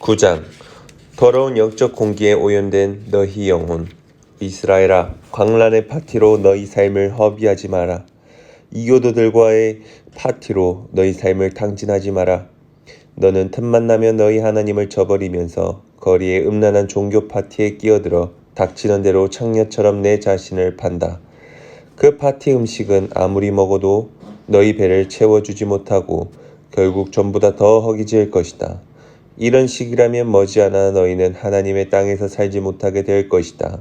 9장. 더러운 영적 공기에 오염된 너희 영혼. 이스라엘아, 광란의 파티로 너희 삶을 허비하지 마라. 이교도들과의 파티로 너희 삶을 탕진하지 마라. 너는 틈만 나면 너희 하나님을 저버리면서 거리의 음란한 종교 파티에 끼어들어 닥치는 대로 창녀처럼 내 자신을 판다. 그 파티 음식은 아무리 먹어도 너희 배를 채워주지 못하고 결국 전보다 더 허기질 것이다. 이런 식이라면 머지않아 너희는 하나님의 땅에서 살지 못하게 될 것이다.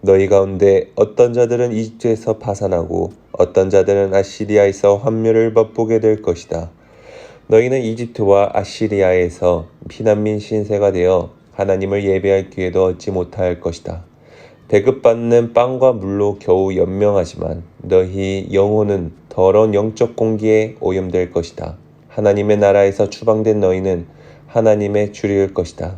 너희 가운데 어떤 자들은 이집트에서 파산하고 어떤 자들은 아시리아에서 환멸을 맛보게 될 것이다. 너희는 이집트와 아시리아에서 피난민 신세가 되어 하나님을 예배할 기회도 얻지 못할 것이다. 배급받는 빵과 물로 겨우 연명하지만 너희 영혼은 더러운 영적 공기에 오염될 것이다. 하나님의 나라에서 추방된 너희는 하나님의 주리일 것이다.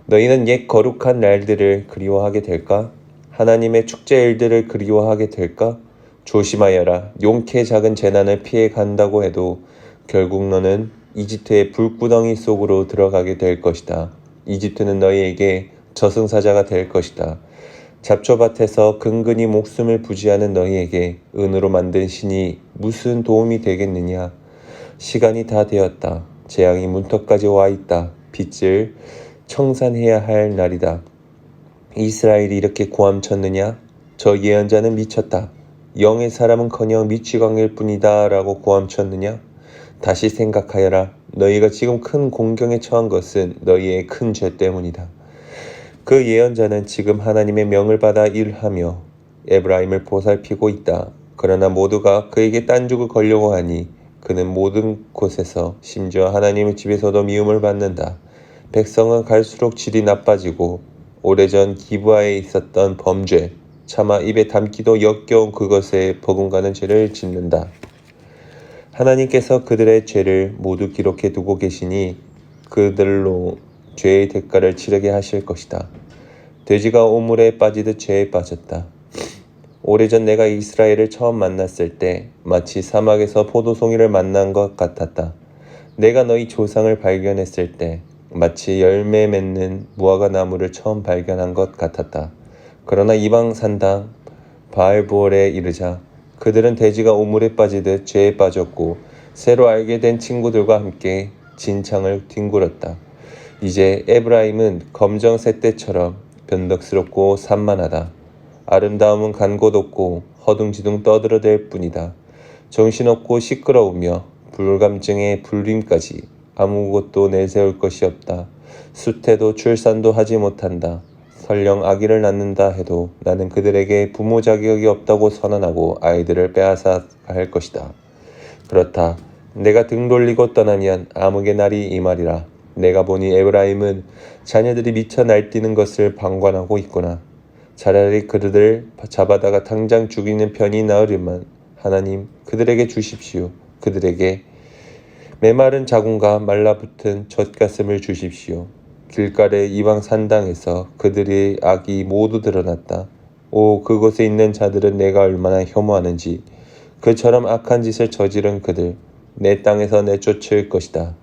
너희는 옛 거룩한 날들을 그리워하게 될까? 하나님의 축제일들을 그리워하게 될까? 조심하여라. 용케 작은 재난을 피해 간다고 해도 결국 너는 이집트의 불구덩이 속으로 들어가게 될 것이다. 이집트는 너희에게 저승사자가 될 것이다. 잡초밭에서 근근히 목숨을 부지하는 너희에게 은으로 만든 신이 무슨 도움이 되겠느냐? 시간이 다 되었다. 재앙이 문턱까지 와 있다. 빚을 청산해야 할 날이다. 이스라엘이 이렇게 고함쳤느냐? 저 예언자는 미쳤다. 영의 사람은커녕 미치광일 뿐이다 라고 고함쳤느냐? 다시 생각하여라. 너희가 지금 큰 공경에 처한 것은 너희의 큰 죄 때문이다. 그 예언자는 지금 하나님의 명을 받아 일하며 에브라임을 보살피고 있다. 그러나 모두가 그에게 딴죽을 걸려고 하니 그는 모든 곳에서 심지어 하나님의 집에서도 미움을 받는다. 백성은 갈수록 질이 나빠지고 오래전 기브아에 있었던 범죄, 차마 입에 담기도 역겨운 그것에 버금가는 죄를 짓는다. 하나님께서 그들의 죄를 모두 기록해 두고 계시니 그들로 죄의 대가를 치르게 하실 것이다. 돼지가 오물에 빠지듯 죄에 빠졌다. 오래전 내가 이스라엘을 처음 만났을 때 마치 사막에서 포도송이를 만난 것 같았다. 내가 너희 조상을 발견했을 때 마치 열매 맺는 무화과 나무를 처음 발견한 것 같았다. 그러나 이방 산당 바알보올에 이르자 그들은 돼지가 오물에 빠지듯 죄에 빠졌고 새로 알게 된 친구들과 함께 진창을 뒹굴었다. 이제 에브라임은 검정 새떼처럼 변덕스럽고 산만하다. 아름다움은 간 곳 없고 허둥지둥 떠들어댈 뿐이다. 정신없고 시끄러우며 불감증에 불림까지 아무것도 내세울 것이 없다. 수태도 출산도 하지 못한다. 설령 아기를 낳는다 해도 나는 그들에게 부모 자격이 없다고 선언하고 아이들을 빼앗아 갈 것이다. 그렇다. 내가 등 돌리고 떠나면 암흑의 날이 이 말이라. 내가 보니 에브라임은 자녀들이 미쳐 날뛰는 것을 방관하고 있구나. 차라리 그들을 잡아다가 당장 죽이는 편이 나으려면 하나님 그들에게 주십시오. 그들에게 메마른 자궁과 말라붙은 젖가슴을 주십시오. 길가래 이방 산당에서 그들의 악이 모두 드러났다. 오, 그곳에 있는 자들은 내가 얼마나 혐오하는지. 그처럼 악한 짓을 저지른 그들, 내 땅에서 내쫓을 것이다.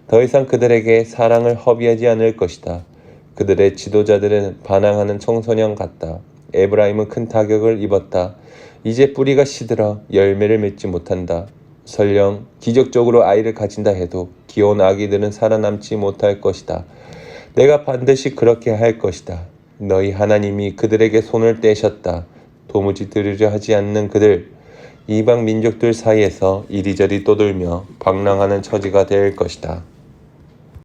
더 이상 그들에게 사랑을 허비하지 않을 것이다. 그들의 지도자들은 반항하는 청소년 같다. 에브라임은 큰 타격을 입었다. 이제 뿌리가 시들어 열매를 맺지 못한다. 설령 기적적으로 아이를 가진다 해도 귀여운 아기들은 살아남지 못할 것이다. 내가 반드시 그렇게 할 것이다. 너희 하나님이 그들에게 손을 떼셨다. 도무지 들으려 하지 않는 그들, 이방 민족들 사이에서 이리저리 떠돌며 방랑하는 처지가 될 것이다.